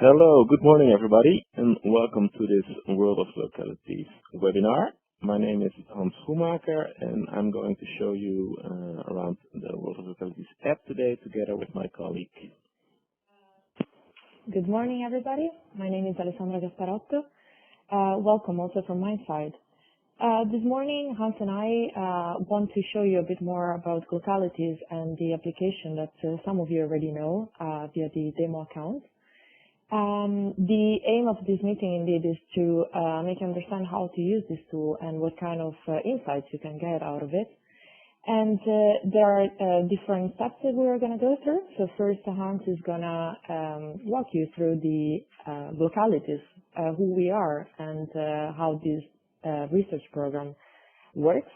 Hello, good morning everybody, and welcome to this World of Glocalities webinar. My name is Hans Schoenmaker, and I'm going to show you around the World of Glocalities app today together with my colleague. Good morning everybody, my name is Alessandra Gasparotto. Welcome also from my side. This morning Hans and I want to show you a bit more about Glocalities and the application that some of you already know via the demo account. The aim of this meeting indeed is to make you understand how to use this tool and what kind of insights you can get out of it. And there are different steps that we are going to go through. So first Hans is going to walk you through the Glocalities, who we are and how this research program works.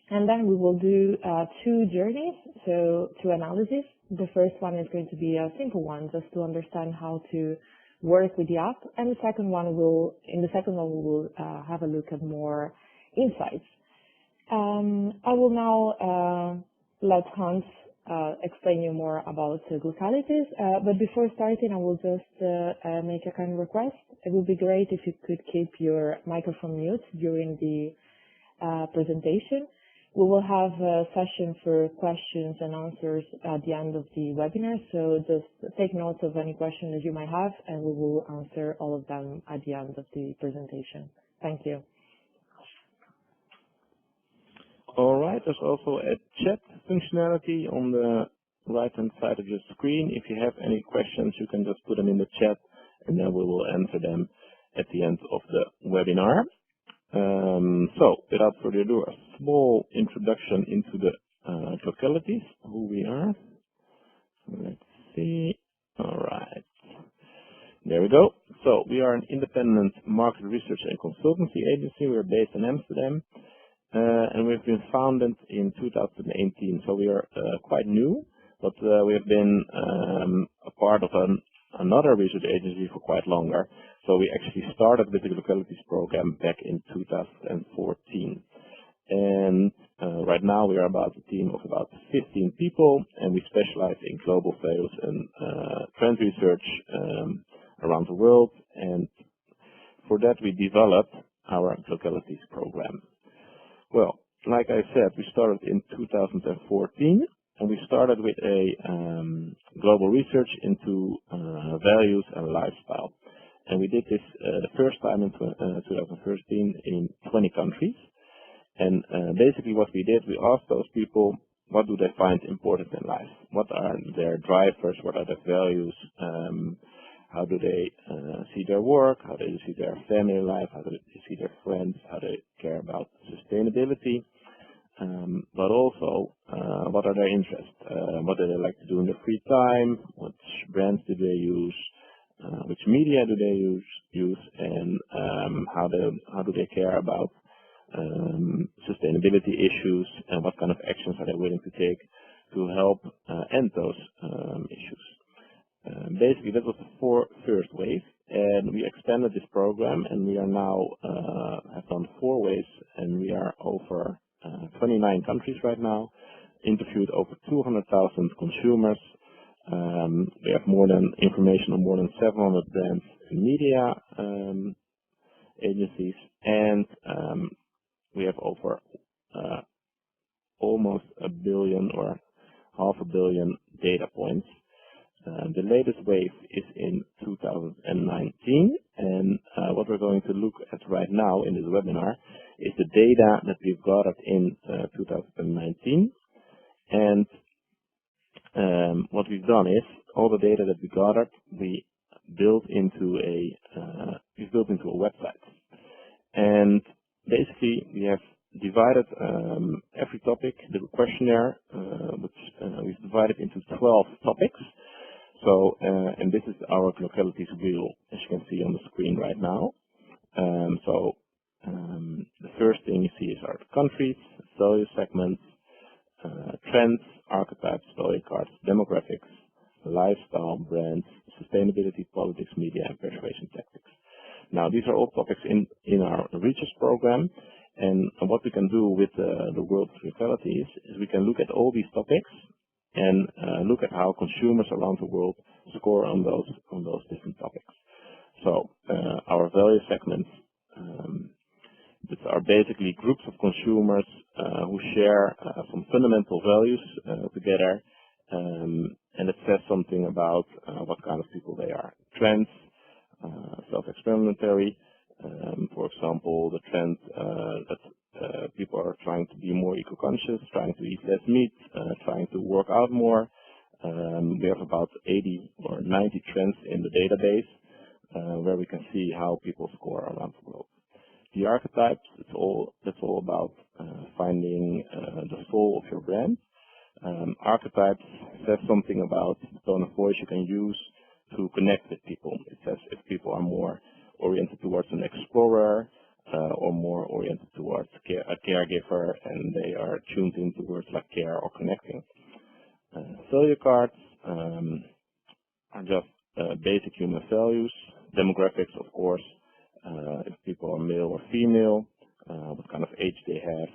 And then we will do two journeys, so two analyses. The first one is going to be a simple one, just to understand how to work with the app. And the second one will, we will have a look at more insights. I will now let Hans explain you more about Glocalities. But before starting, I will just make a kind of request. It would be great if you could keep your microphone mute during the presentation. We will have a session for questions and answers at the end of the webinar, so just take note of any questions that you might have, and we will answer all of them at the end of the presentation. Thank you. All right, there's also a chat functionality on the right-hand side of your screen. If you have any questions, you can just put them in the chat, and then we will answer them at the end of the webinar. So, without further ado, a small introduction into the Glocalities, who we are. Let's see. All right. There we go. So, we are an independent market research and consultancy agency. We're based in Amsterdam, and we've been founded in 2018. So, we are quite new, but we have been a part of another research agency for quite longer. So we actually started with the Glocalities program back in 2014. And right now we are about a team of about 15 people, and we specialize in global values and trend research around the world. And for that we developed our Glocalities program. Well, like I said, we started in 2014. And we started with a global research into values and lifestyle. And we did this the first time in 2013 in 20 countries. And basically what we did, we asked those people, what do they find important in life? What are their drivers? What are their values? How do they see their work? How do they see their family life? How do they see their friends? How do they care about sustainability? But also, what are their interests? What do they like to do in their free time? Which brands do they use? Which media do they use? And how do they care about sustainability issues? And what kind of actions are they willing to take to help end those issues? Basically, that was the first wave, and we expanded this program, and we are now have done 4 waves, and we are over 29 countries right now, interviewed over 200,000 consumers. We have information on more than 700 brands and media agencies, and we have over almost 1 billion or half a billion data points. The latest wave is in 2019, and what we're going to look at right now in this webinar is the data that we've gathered in 2019. And what we've done is all the data that we gathered, we built into a website. And basically, we have divided every topic, the questionnaire, which we've divided into 12 topics. So, and this is our Glocalities Visual, as you can see on the screen right now. The first thing you see are the countries, value segments, trends, archetypes, value cards, demographics, lifestyle, brands, sustainability, politics, media, and persuasion tactics. Now, these are all topics in our research program, and what we can do with the World of Glocalities is we can look at all these topics and look at how consumers around the world score on those different topics. So our value segments, these are basically groups of consumers who share some fundamental values together, and it says something about what kind of people they are. Trends, self-explanatory. For example, the trend that people are trying to be more eco-conscious, trying to eat less meat, trying to work out more. We have about 80 or 90 trends in the database where we can see how people score around the globe. The archetypes, that's all about finding the soul of your brand. Archetypes says something about the tone of voice you can use to connect with people. It says if people are more oriented towards an explorer or more oriented towards a caregiver, and they are tuned into words like care or connecting. Value cards are just basic human values. Demographics, of course, if people are male or female, what kind of age they have,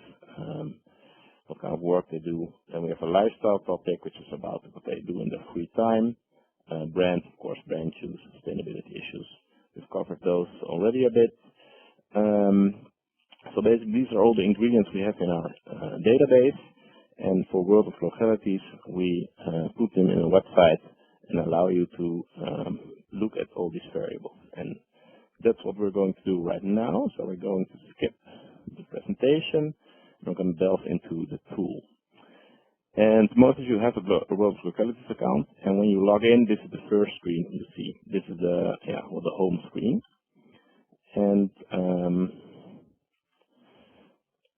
what kind of work they do. Then we have a lifestyle topic, which is about what they do in their free time. Brands, of course, brand issues, sustainability issues. We've covered those already a bit. So basically, these are all the ingredients we have in our database. And for World of Glocalities, we put them in a website and allow you to look at all these variables. And that's what we're going to do right now. So we're going to skip the presentation. We're going to delve into the tool. And most of you have a World of Glocalities account, and when you log in, this is the first screen you see. This is the home screen. And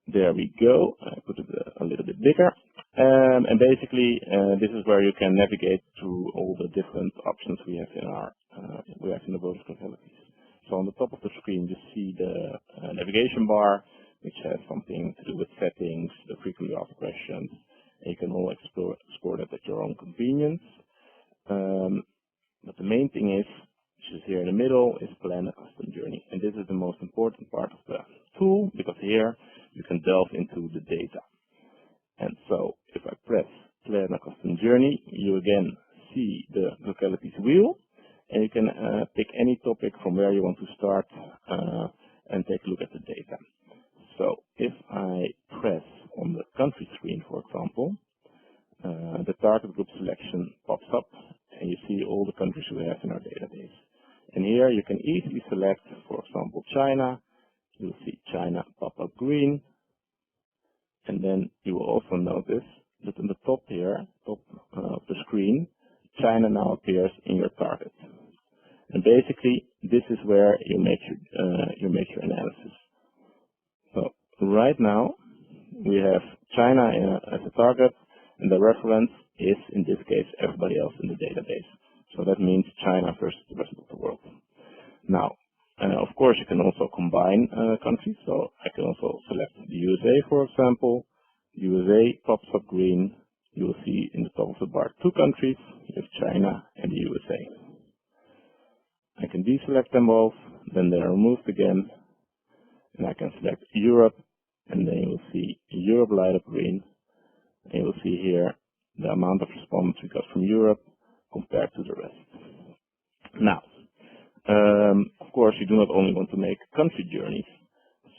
there we go. I put it a little bit bigger. And basically, this is where you can navigate through all the different options we have in the World of Glocalities. So on the top of the screen, you see the navigation bar, which has something to do with settings, the frequently asked questions. And you can all explore that at your own convenience. But the main thing is, which is here in the middle, is plan a custom journey. And this is the most important part of the tool, because here you can delve into the data. And so if I press plan a custom journey, you again see the Glocalities wheel, and you can pick any topic from where you want to start and take a look at the data. So if I press on the country screen, for example, the target group selection pops up, and you see all the countries we have in our database. And here you can easily select, for example, China. You'll see China pop up green. And then you will also notice that in the top here, top of the screen, China now appears in your target. And basically, this is where you make your analysis. So right now, we have China as a target, and the reference is, in this case, everybody else in the database. So that means China versus the rest of the world. Now, of course, you can also combine countries. So I can also select the USA, for example. USA pops up green. You will see in the top of the bar 2 countries. You have China and the USA. I can deselect them both. Then they are removed again. And I can select Europe. And then you will see Europe light up green. And you will see here the amount of response we got from Europe compared to the rest. Now, of course, you do not only want to make country journeys.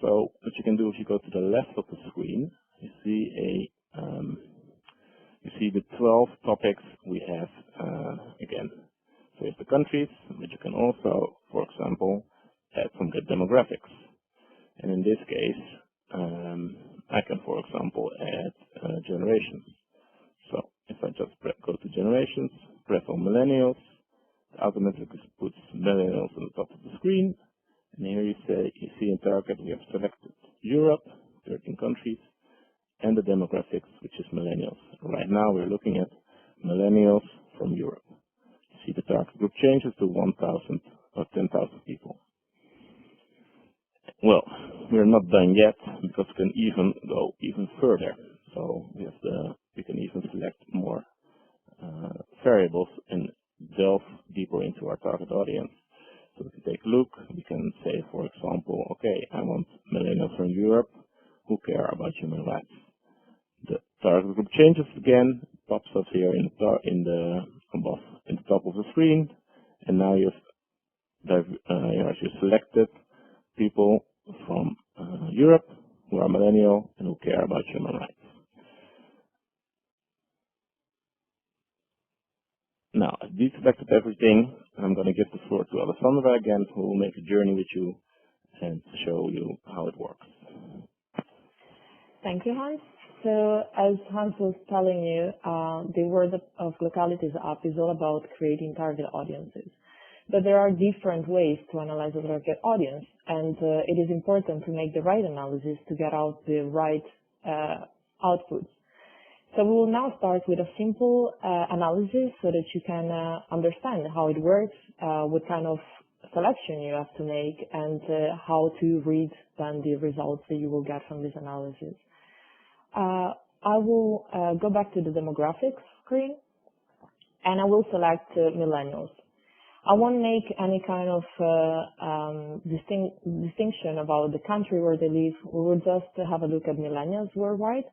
So what you can do, if you go to the left of the screen, you see the 12 topics we have again. So you have the countries, but you can also, for example, add some good demographics. And in this case, I can, for example, add generations. So if I just go to generations, press on Millennials, it automatically puts Millennials on the top of the screen. And here you see in target we have selected Europe, 13 countries, and the demographics, which is Millennials. Right now we're looking at Millennials from Europe. You see the target group changes to 1,000 or 10,000 people. Well, we're not done yet, because we can even go even further. So we can even select more variables and delve deeper into our target audience. So we can take a look. We can say, for example, okay, I want millennials from Europe who care about human rights. The target group changes again, pops up here in the above in the top of the screen, and now you've selected people from Europe who are millennial and who care about human rights. Now, I've deselected everything, and I'm going to give the floor to Alessandra again, who will make a journey with you and show you how it works. Thank you, Hans. So, as Hans was telling you, the World of Glocalities app is all about creating target audiences. But there are different ways to analyze a target audience, and it is important to make the right analysis to get out the right outputs. So we will now start with a simple analysis so that you can understand how it works, what kind of selection you have to make, and how to read then the results that you will get from this analysis. I will go back to the demographics screen, and I will select millennials. I won't make any kind of distinction about the country where they live. We will just have a look at millennials worldwide.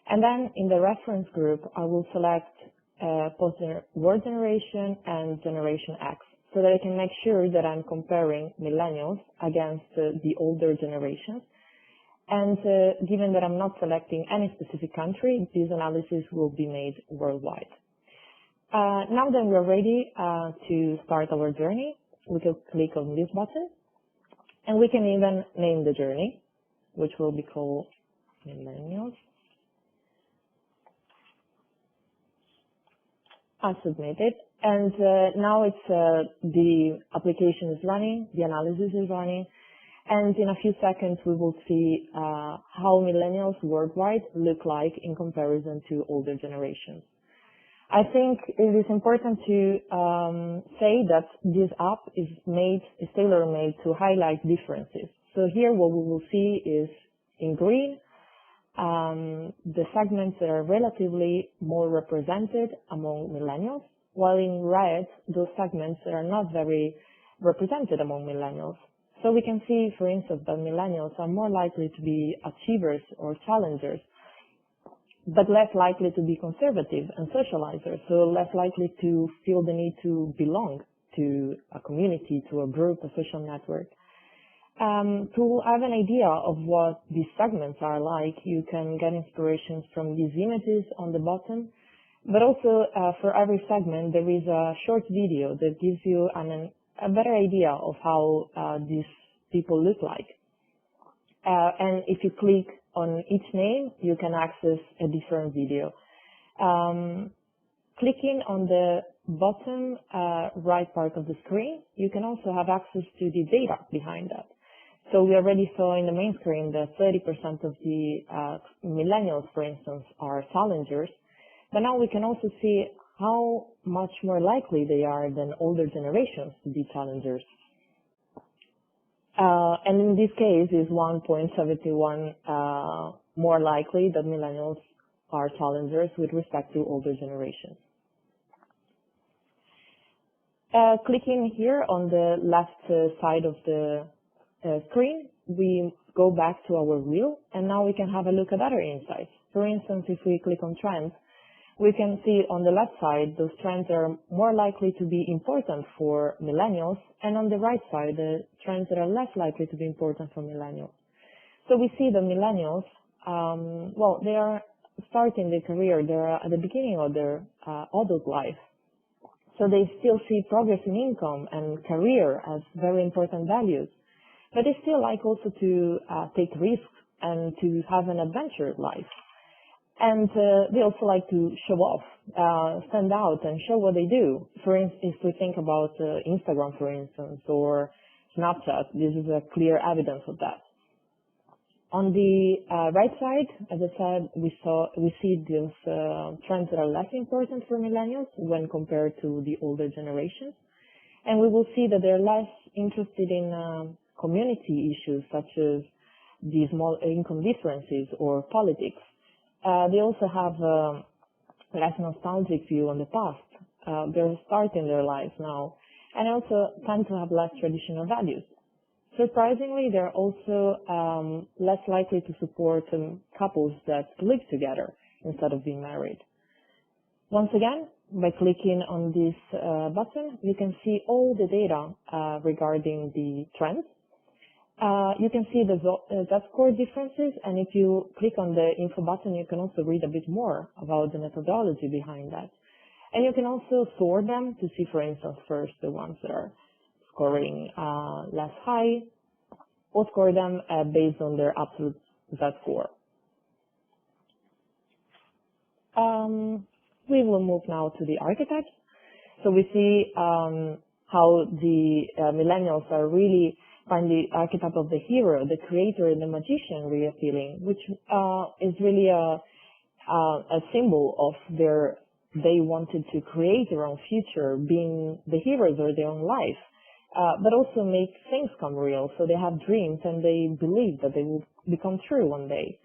And then in the reference group, I will select post-war generation and Generation X, so that I can make sure that I'm comparing millennials against the older generations. And given that I'm not selecting any specific country, this analysis will be made worldwide. Now then we're ready to start our journey. We can click on this button, and we can even name the journey, which will be called Millennials. I submit it, and now it's the application is running, the analysis is running, and in a few seconds we will see how millennials worldwide look like in comparison to older generations. I think it is important to say that this app is tailor-made to highlight differences. So here what we will see is in green, the segments that are relatively more represented among millennials, while in red, those segments that are not very represented among millennials. So we can see, for instance, that millennials are more likely to be achievers or challengers, but less likely to be conservative and socializers, so less likely to feel the need to belong to a community, to a group, a social network. To have an idea of what these segments are like, you can get inspirations from these images on the bottom, but also for every segment there is a short video that gives you a better idea of how these people look like. And if you click on each name, you can access a different video. Clicking on the bottom right part of the screen, you can also have access to the data behind that. So we already saw in the main screen that 30% of the millennials, for instance, are challengers. But now we can also see how much more likely they are than older generations to be challengers. And in this case, is 1.71 more likely that millennials are challengers with respect to older generations. Clicking here on the left side of the screen, we go back to our wheel, and now we can have a look at other insights. For instance, if we click on trends, we can see on the left side those trends are more likely to be important for millennials, and on the right side the trends that are less likely to be important for millennials. So we see the millennials, well, they are starting their career, they're at the beginning of their adult life. So they still see progress in income and career as very important values. But they still like also to take risks and to have an adventure life. And they also like to show off, stand out and show what they do. For instance, if we think about Instagram, for instance, or Snapchat, this is a clear evidence of that. On the right side, as I said, we see those trends that are less important for millennials when compared to the older generations. And we will see that they're less interested in community issues such as the small income differences or politics. They also have a less nostalgic view on the past. They're starting their lives now, and also tend to have less traditional values. Surprisingly, they're also less likely to support couples that live together instead of being married. Once again, by clicking on this button, you can see all the data regarding the trends. You can see the score differences, and if you click on the info button, you can also read a bit more about the methodology behind that. And you can also sort them to see, for instance, first the ones that are scoring less high, or score them based on their absolute Z-score. We will move now to the archetypes. So we see how the millennials are really find the archetype of the hero, the creator, and the magician really appealing, which is really a symbol of they wanted to create their own future, being the heroes of their own life, but also make things come real. So they have dreams and they believe that they will become true one day.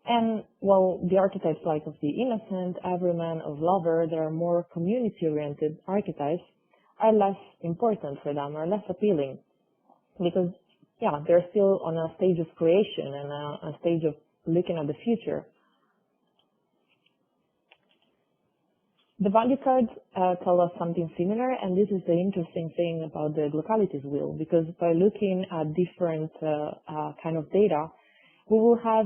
And while the archetypes like of the innocent, everyman, of lover, that are more community-oriented archetypes, are less important for them, are less appealing. Because, yeah, they're still on a stage of creation and a stage of looking at the future. The value cards tell us something similar, and this is the interesting thing about the Glocalities wheel, because by looking at different kind of data, we will have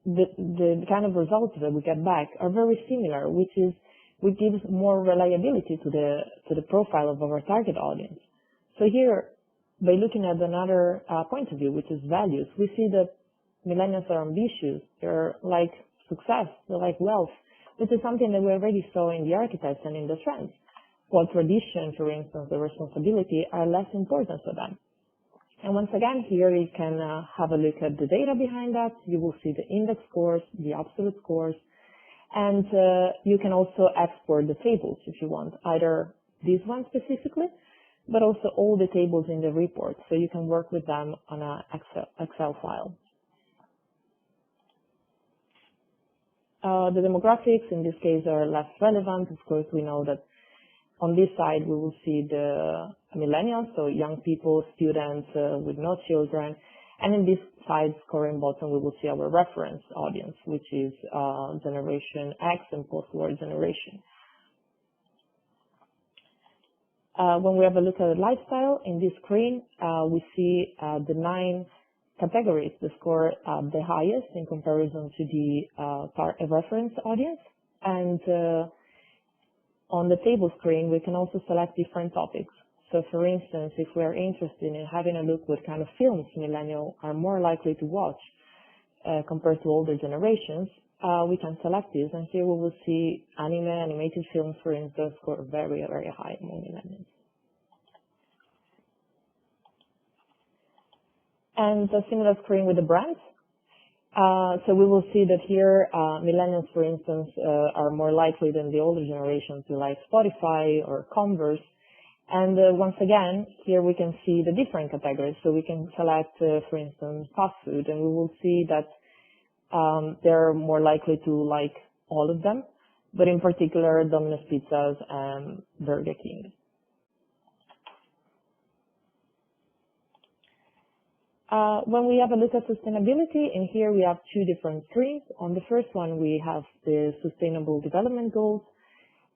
the kind of results that we get back are very similar, which gives more reliability to the profile of our target audience. So here, by looking at another point of view, which is values, we see that millennials are ambitious, they're like success, they're like wealth, which is something that we already saw in the archetypes and in the trends. While tradition, for instance, the responsibility, are less important for them. And once again, here you can have a look at the data behind that. You will see the index scores, the absolute scores, and you can also export the tables if you want, either this one specifically, but also all the tables in the report, so you can work with them on an Excel file. The demographics in this case are less relevant. Of course, we know that on this side we will see the millennials, so young people, students with no children, and in this side scoring bottom we will see our reference audience, which is Generation X and post-war generation. When we have a look at the lifestyle in this screen, we see the 9 categories that score the highest in comparison to the reference audience. And on the table screen, we can also select different topics. So for instance, if we are interested in having a look what kind of films millennials are more likely to watch compared to older generations, we can select this, and here we will see animated films, for instance, score very, very high among millennials. And a similar screen with the brands. So we will see that here, millennials, for instance, are more likely than the older generation to like Spotify or Converse. And once again, here we can see the different categories. So we can select, for instance, fast food, and we will see that they're more likely to like all of them, but in particular, Domino's Pizzas and Burger King. When we have a look at sustainability, in here we have 2 different screens. On the first one, we have the Sustainable Development Goals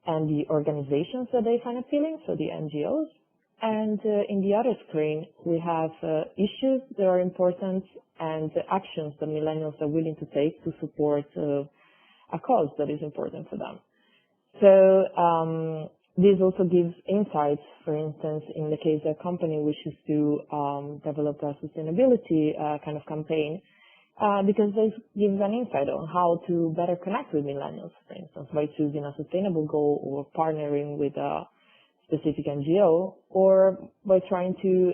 and the organizations that they find appealing, so the NGOs. And in the other screen, we have issues that are important and actions that millennials are willing to take to support a cause that is important for them. So this also gives insights, for instance, in the case a company wishes to develop a sustainability kind of campaign, because this gives an insight on how to better connect with millennials, for instance, by choosing a sustainable goal or partnering with a specific NGO, or by trying to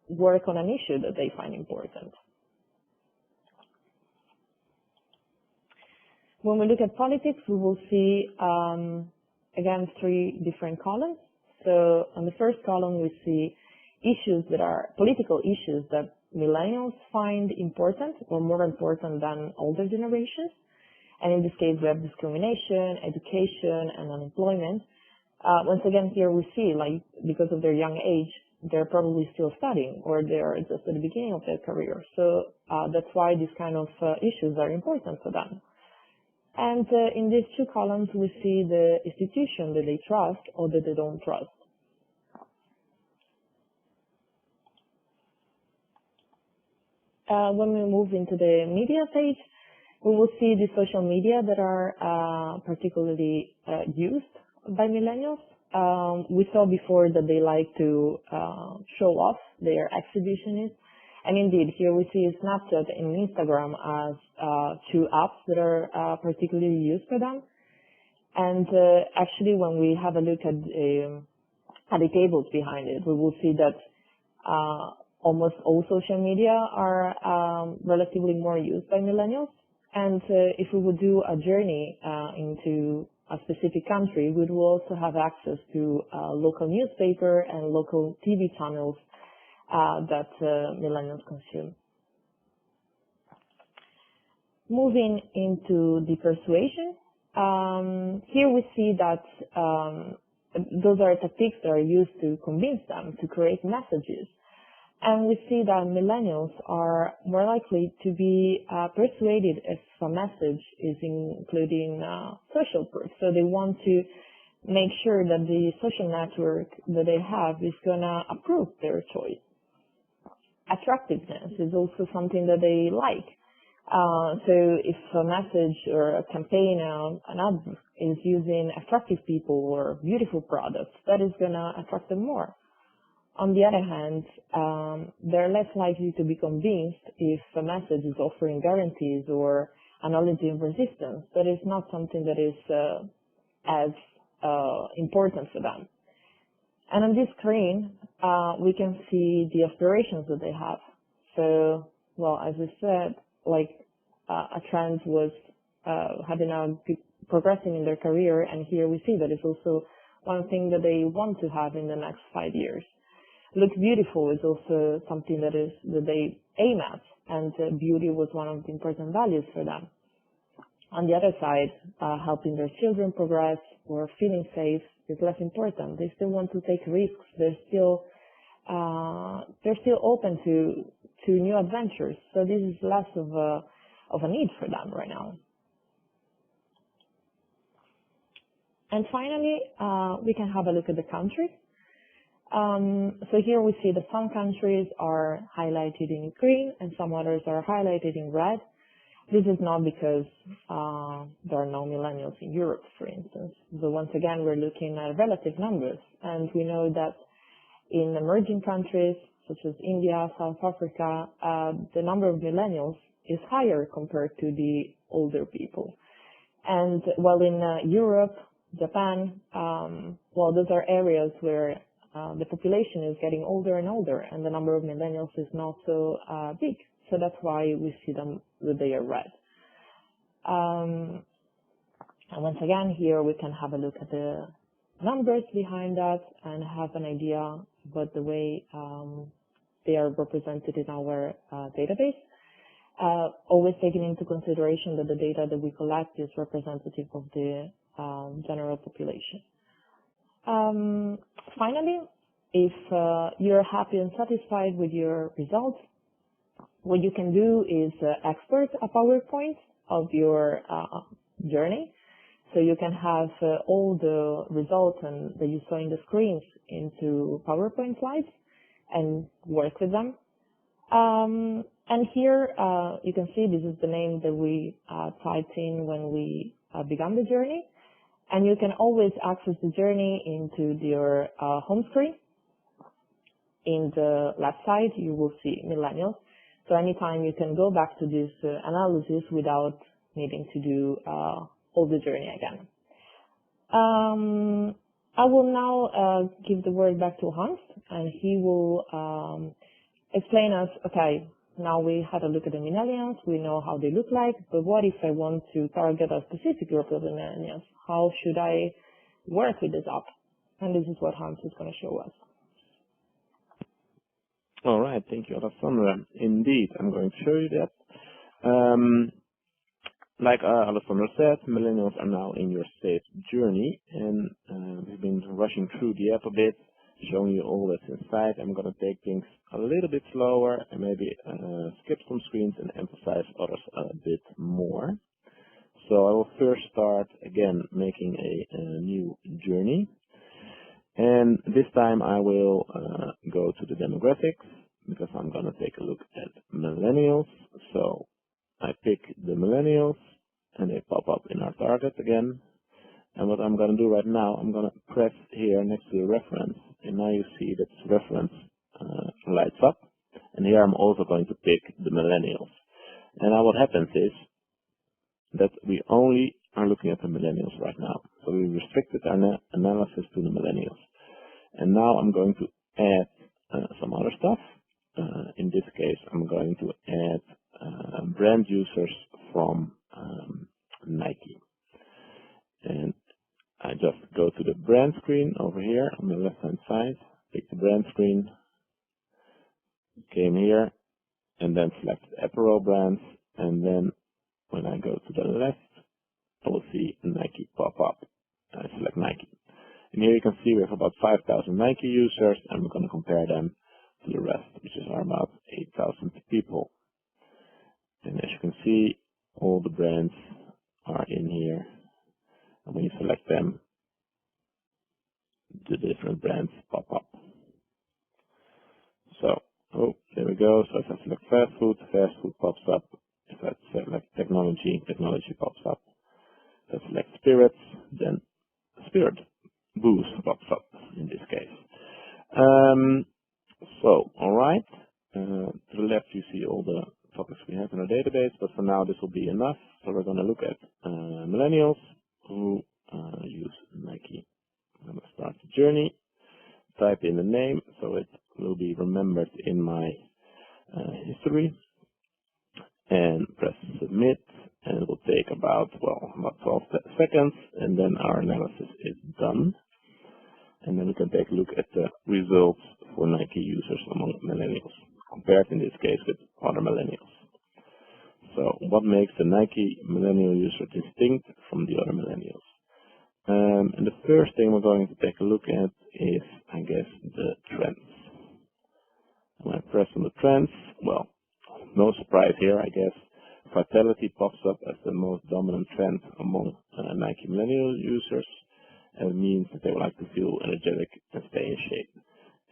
work on an issue that they find important. When we look at politics, we will see again 3 different columns. So on the first column we see issues that are political issues that millennials find important or more important than older generations. And in this case we have discrimination, education, and unemployment. Once again here we see, like, because of their young age, they're probably still studying or they're just at the beginning of their career. So that's why these kind of issues are important for them. And in these two columns, we see the institution that they trust or that they don't trust. When we move into the media page, we will see the social media that are particularly used by millennials. We saw before that they like to show off their exhibitionists. And indeed, here we see Snapchat and Instagram as two apps that are particularly used by them. And actually, when we have a look at the tables behind it, we will see that almost all social media are relatively more used by millennials. And if we would do a journey into a specific country, we will also have access to local newspaper and local TV channels that millennials consume. Moving into the persuasion, here we see that those are techniques that are used to convince them to create messages. And we see that millennials are more likely to be persuaded if a message is including social proof. So they want to make sure that the social network that they have is going to approve their choice. Attractiveness is also something that they like. So if a message or a campaign, an ad is using attractive people or beautiful products, that is going to attract them more. On the other hand, they're less likely to be convinced if a message is offering guarantees or analogy of resistance. That is not something that is as important for them. And on this screen, we can see the aspirations that they have. So, well, as I said, like a trend was progressing in their career, and here we see that it's also one thing that they want to have in the next 5 years. Look beautiful is also something that they aim at, and beauty was one of the important values for them. On the other side, helping their children progress or feeling safe is less important. They still want to take risks. They're still open to new adventures. So this is less of a need for them right now. And finally, we can have a look at the countries. So here we see that some countries are highlighted in green and some others are highlighted in red. This is not because there are no millennials in Europe, for instance. So once again, we're looking at relative numbers, and we know that in emerging countries such as India, South Africa, the number of millennials is higher compared to the older people. And while in Europe, Japan, well, those are areas where the population is getting older and older, and the number of millennials is not so big. So that's why we see them that they are red. And once again, here we can have a look at the numbers behind that and have an idea about the way they are represented in our database. Always taking into consideration that the data that we collect is representative of the general population. Finally, if you're happy and satisfied with your results, what you can do is export a PowerPoint of your journey. So you can have all the results that you saw in the screens into PowerPoint slides and work with them. And here you can see this is the name that we typed in when we began the journey. And you can always access the journey into your home screen. In the left side, you will see Millennials. So anytime you can go back to this analysis without needing to do all the journey again. I will now give the word back to Hans, and he will explain us, okay, now we had a look at the millennials, we know how they look like, but what if I want to target a specific group of the millennials? How should I work with this app? And this is what Hans is going to show us. All right, thank you, Alessandra. Indeed, I'm going to show you that. Like Alessandra said, millennials are now in your safe journey, and we've been rushing through the app a bit, showing you all that's inside. I'm going to take things a little bit slower and maybe skip some screens and emphasize others a bit more. So I will first start again making a new journey. And this time I will go to the demographics because I'm going to take a look at millennials. So I pick the millennials and they pop up in our target again. And what I'm going to do right now, I'm going to press here next to the reference. And now you see that this reference lights up. And here I'm also going to pick the millennials. And now what happens is that we only are looking at the millennials right now. So we restricted our analysis to the millennials. And now I'm going to add some other stuff. In this case, I'm going to add brand users from Nike. And I just go to the brand screen over here on the left hand side, pick the brand screen, came here, and then select apparel brands, and then when I go to the left, I will see Nike pop up. I select Nike. And here you can see we have about 5,000 Nike users, and we're going to compare them to the rest, which is about 8,000 people. And as you can see, all the brands are in here. And when you select them, the different brands pop up. So, oh, there we go. So if I select fast food pops up. If I select technology pops up. If I select spirits, then spirit boost pops up in this case. So, alright. To the left you see all the topics we have in our database, but for now this will be enough. So we're going to look at millennials who use Nike. I'm going to start the journey, type in the name so it will be remembered in my history, and press submit, and it will take about 12 seconds, and then our analysis is done. And then we can take a look at the results for Nike users among millennials, compared in this case with other millennials. So what makes the Nike millennial user distinct from the other millennials? And the first thing we're going to take a look at is, I guess, the trends. When I press on the trends, well, no surprise here, I guess. Vitality pops up as the most dominant trend among Nike millennial users. And it means that they would like to feel energetic and stay in shape.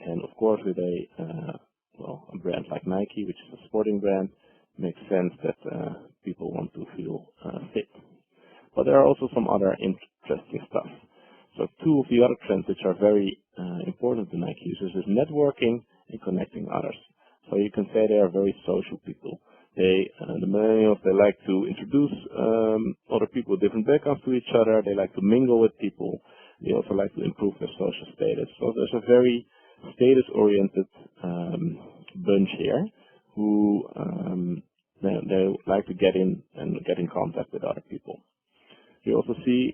And of course, with a brand like Nike, which is a sporting brand, it makes sense that people want to feel fit. But there are also some other interesting stuff. So two of the other trends which are very important to Nike users is networking and connecting others. So you can say they are very social people. The millennials, they like to introduce other people with different backgrounds to each other. They like to mingle with people. They also like to improve their social status. So there's a very status-oriented bunch here who they like to get in and get in contact with other people. You also see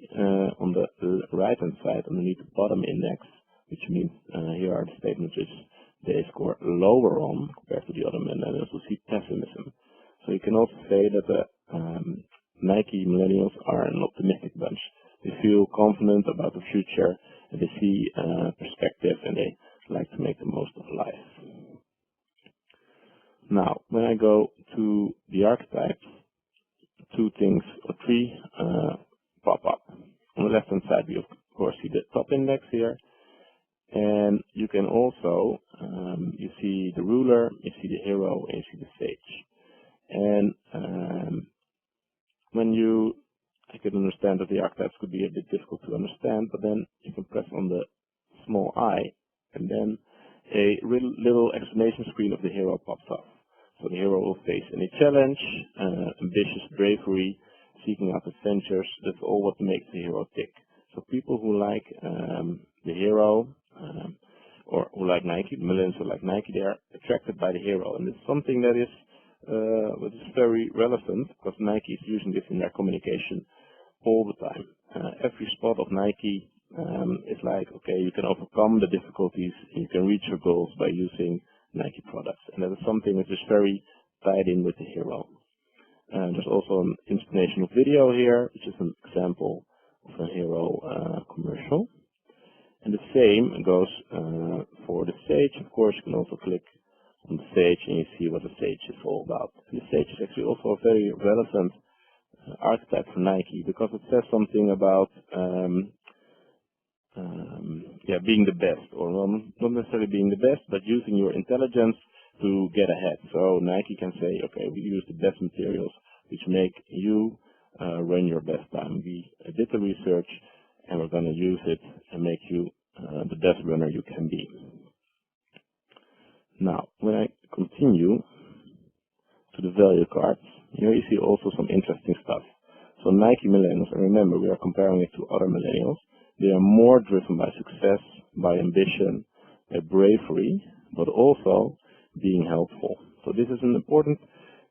on the right-hand side, underneath the bottom index, which means here are the statements which they score lower on compared to the other millennials, who see pessimism. So you can also say that the Nike millennials are an optimistic bunch. They feel confident about the future, and they see perspective, and they like to make the most of life. Now, when I go to the archetypes, two things or three pop up. On the left hand side, we of course see the top index here, and you can also you see the ruler, you see the hero, and you see the sage. And I can understand that the archetypes could be a bit difficult to understand, but then you can press on the small I, and then a little explanation screen of the hero pops up. So the hero will face any challenge, ambitious bravery, seeking out adventures. That's all what makes the hero tick. So people who like the hero, or who like Nike, millennials who like Nike, they are attracted by the hero. And it's something that is very relevant, because Nike is using this in their communication all the time. Every spot of Nike is like, okay, you can overcome the difficulties, you can reach your goals by using Nike products. And that is something which is very tied in with the hero. There's also an inspirational video here, which is an example of a hero commercial. And the same goes for the sage. Of course, you can also click on the sage and you see what the sage is all about. And the sage is actually also a very relevant archetype for Nike because it says something about being the best, or not necessarily being the best, but using your intelligence to get ahead. So Nike can say, okay, we use the best materials which make you run your best time. We did the research and we're going to use it and make you the best runner you can be. Now, when I continue to the value cards, here you see also some interesting stuff. So Nike Millennials, and remember we are comparing it to other Millennials, they are more driven by success, by ambition, by bravery, but also being helpful. So this is an important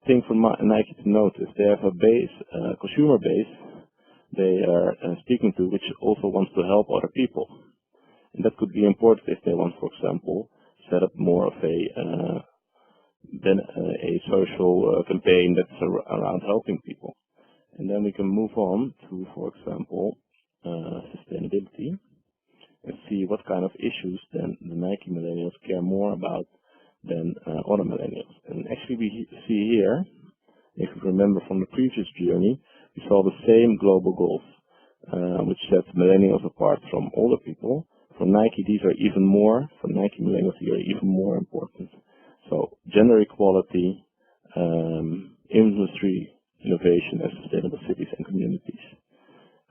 thing for Nike to notice. They have a base, consumer base, they are speaking to, which also wants to help other people. And that could be important if they want, for example, set up more of a social campaign that's around helping people. And then we can move on to, for example, sustainability, and see what kind of issues then the Nike Millennials care more about than other Millennials. And actually we see here, if you remember from the previous journey, we saw the same global goals, which sets Millennials apart from older people. For Nike, these are even more, for Nike Millennials, they are even more important. So gender equality, industry innovation, and sustainable cities and communities.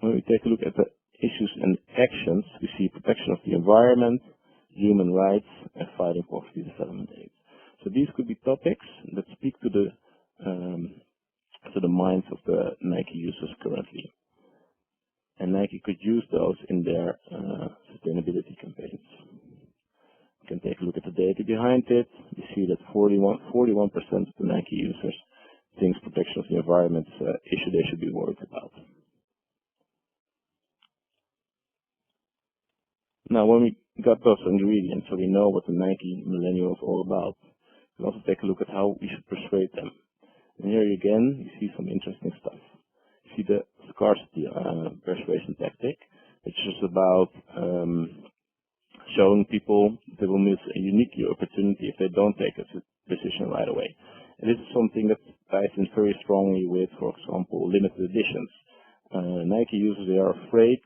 When we take a look at the issues and actions, we see protection of the environment, human rights, and fighting poverty development aid. So these could be topics that speak to the minds of the Nike users currently. And Nike could use those in their sustainability campaigns. We can take a look at the data behind it. We see that 41% of the Nike users thinks protection of the environment is an issue they should be worried about. Now, when we got those ingredients, so we know what the Nike Millennial is all about, we also take a look at how we should persuade them. And here again, you see some interesting stuff. You see the scarcity persuasion tactic, which is about showing people they will miss a unique opportunity if they don't take a decision right away. And this is something that ties in very strongly with, for example, limited editions. Nike users, they are afraid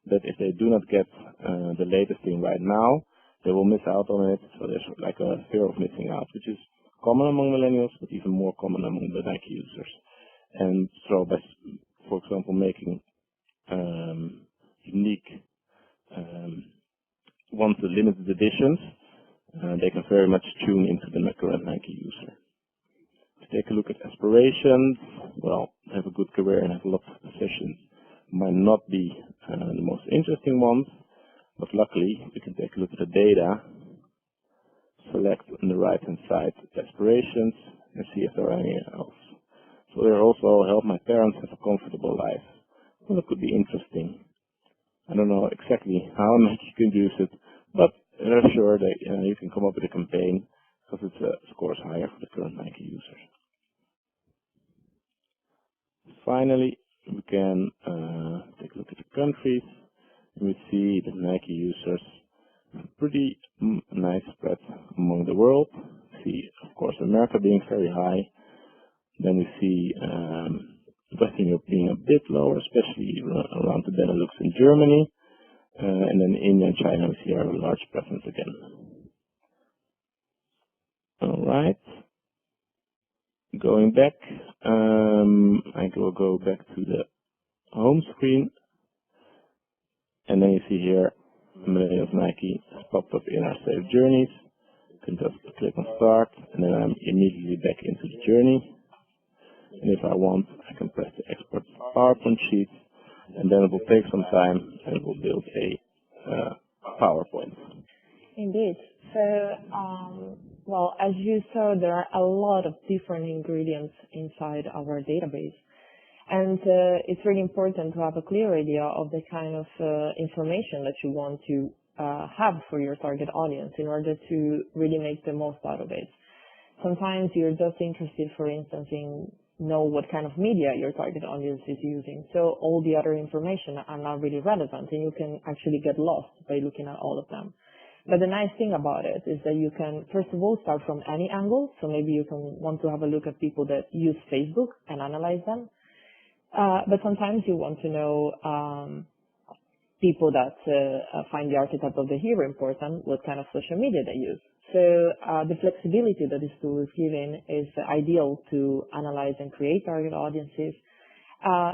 that if they do not get the latest thing right now, they will miss out on it. So there's like a fear of missing out, which is common among Millennials, but even more common among the Nike users. And so by, for example, making unique ones the limited editions, they can very much tune into the current Nike user. To take a look at aspirations, well, have a good career and have a lot of possessions might not be the most interesting ones, but luckily we can take a look at the data, select on the right hand side aspirations, and see if there are any else. So there also help my parents have a comfortable life. Well, that could be interesting. I don't know exactly how Nike can use it, but I'm sure that you can come up with a campaign because it scores higher for the current Nike users. Finally, we can take a look at the countries, and we see that Nike users have pretty nice spread among the world. We see, of course, America being very high. Then we see Western Europe being a bit lower, especially around the Benelux and Germany. And then India and China, we see our large presence again. All right. Going back, I will go back to the home screen. And then you see here, Millennials Nike has popped up in our saved journeys. You can just click on start, and then I'm immediately back into the journey. And if I want, I can press the export PowerPoint sheet, and then it will take some time and it will build a PowerPoint. Indeed. So, well, as you saw, there are a lot of different ingredients inside our database. And it's really important to have a clear idea of the kind of information that you want to have for your target audience in order to really make the most out of it. Sometimes you're just interested, for instance, in know what kind of media your target audience is using. So all the other information are not really relevant, and you can actually get lost by looking at all of them. But the nice thing about it is that you can, first of all, start from any angle. So maybe you can want to have a look at people that use Facebook and analyze them. But sometimes you want to know people that find the archetype of the hero important, what kind of social media they use. So the flexibility that this tool is giving is ideal to analyze and create target audiences.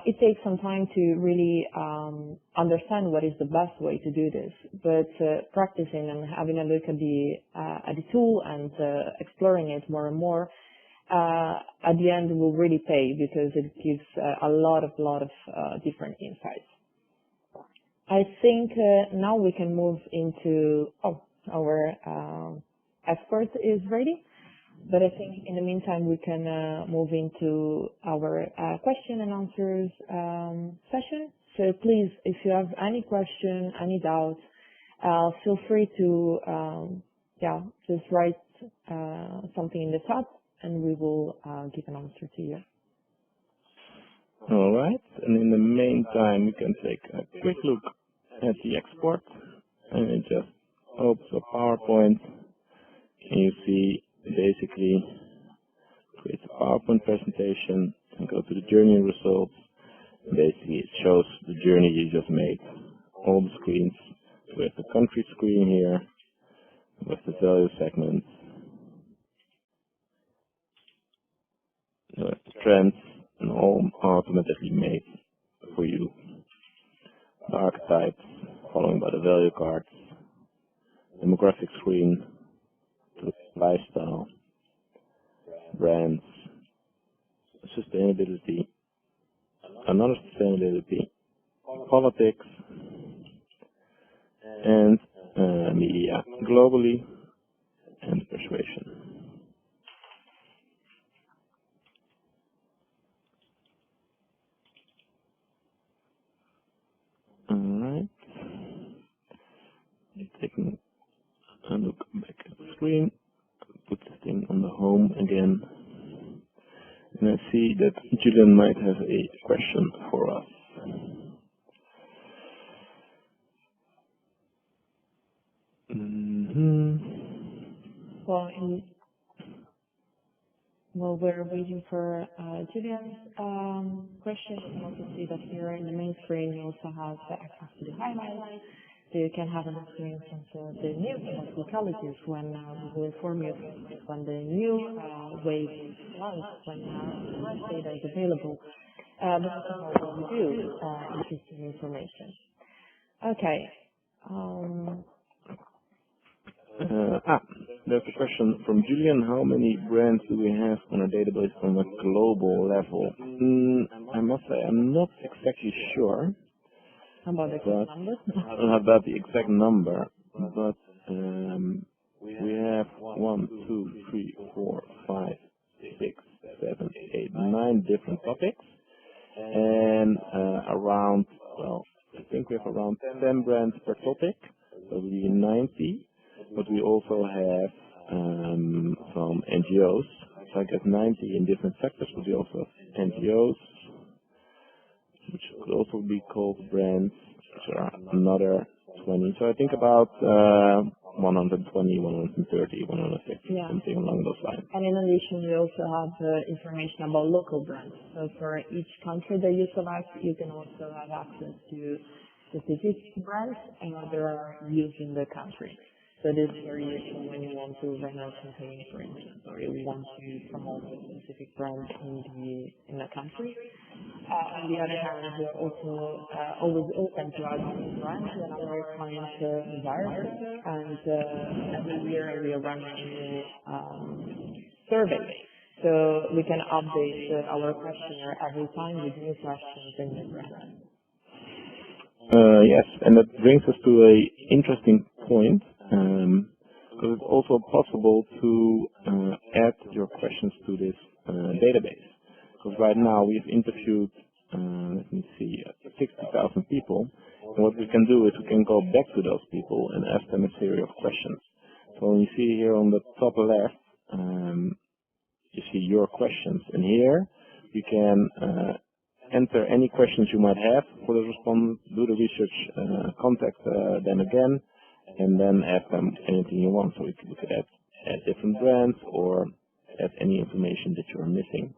It takes some time to really understand what is the best way to do this, but practicing and having a look at the tool and exploring it more and more, at the end will really pay, because it gives a lot of different insights. I think now we can move into, our expert is ready, but I think in the meantime we can move into our question and answers session. So please, if you have any question, any doubts, feel free to just write something in the chat and we will give an answer to you. All right, and in the meantime, we can take a quick look at the export, and it just opens a PowerPoint, and you see basically creates a PowerPoint presentation and go to the journey results. Basically, it shows the journey you just made, all the screens. We have the country screen here, with the value segments, we have the trends, and all automatically made for you. The archetypes, following by the value cards, demographic screen, lifestyle, brands, sustainability, another sustainability, politics, and media globally, and persuasion. Alright, taking a look back at the screen, put this thing on the home again, and I see that Julian might have a question for us. While we're waiting for Julian's question, you can also see that here in the main screen you also have access to the highlights. So you can have an experience of the news about Glocalities when we will inform you when the new wave is launched, when the rest data is available. But also what we do, interesting information. Okay. There's a question from Julian. How many brands do we have on a database on a global level? I must say I'm not exactly sure. About the exact number? About the exact number, but we have 1, 2, 3, 4, 5, 6, 7, 8, 9 different topics, and around, well, I think we have around 10 brands per topic, so we need 90. But we also have some NGOs, so I guess 90 in different sectors, but we also have NGOs, which could also be called brands, which are another 20. So I think about 120, 130, 150, something along those lines. And in addition, we also have information about local brands. So for each country that you select, you can also have access to specific brands and what they are used in the country. So this is very useful when you want to run a campaign, for instance, or you want to promote a specific brand in the country. On the other hand, we are also always open to add new brands when our clients desire, and every year we are running a new survey. So we can update our questionnaire every time with new questions and new brands. Yes, and that brings us to an interesting point. Because it's also possible to add your questions to this database. Because right now we've interviewed, let me see, 60,000 people. And what we can do is we can go back to those people and ask them a series of questions. So when you see here on the top left, you see your questions. And here you can enter any questions you might have for the respondent, do the research, contact them again, and then add them anything you want. So we could add different brands or add any information that you are missing.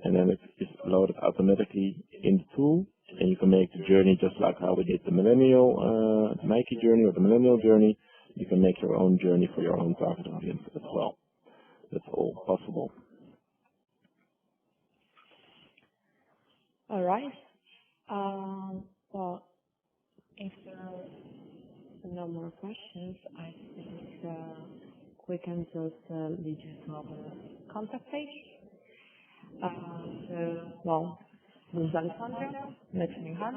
And then it's loaded automatically in the tool, and you can make the journey just like how we did the millennial Nike journey or the millennial journey. You can make your own journey for your own target audience as well. That's all possible. All right. Well, if there are no more questions, I think we can just lead you to our contact page. This is Alessandra, next to me, Han.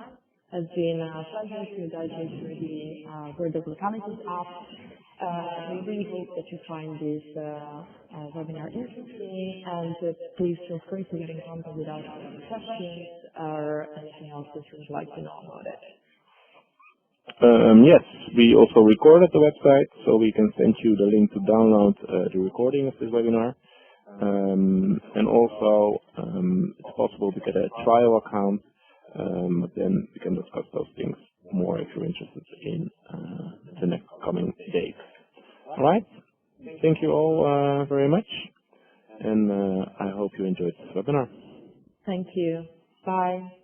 It's been a pleasure to guide you through the World of Glocalities app. We really hope that you find this webinar interesting, and please feel free to get in contact with us with any questions or anything else that you would like to know about it. Yes, we also recorded the website, so we can send you the link to download the recording of this webinar. And also, it's possible to get a trial account, but then we can discuss those things more if you're interested in the next coming days. All right, thank you all very much, and I hope you enjoyed this webinar. Thank you. Bye.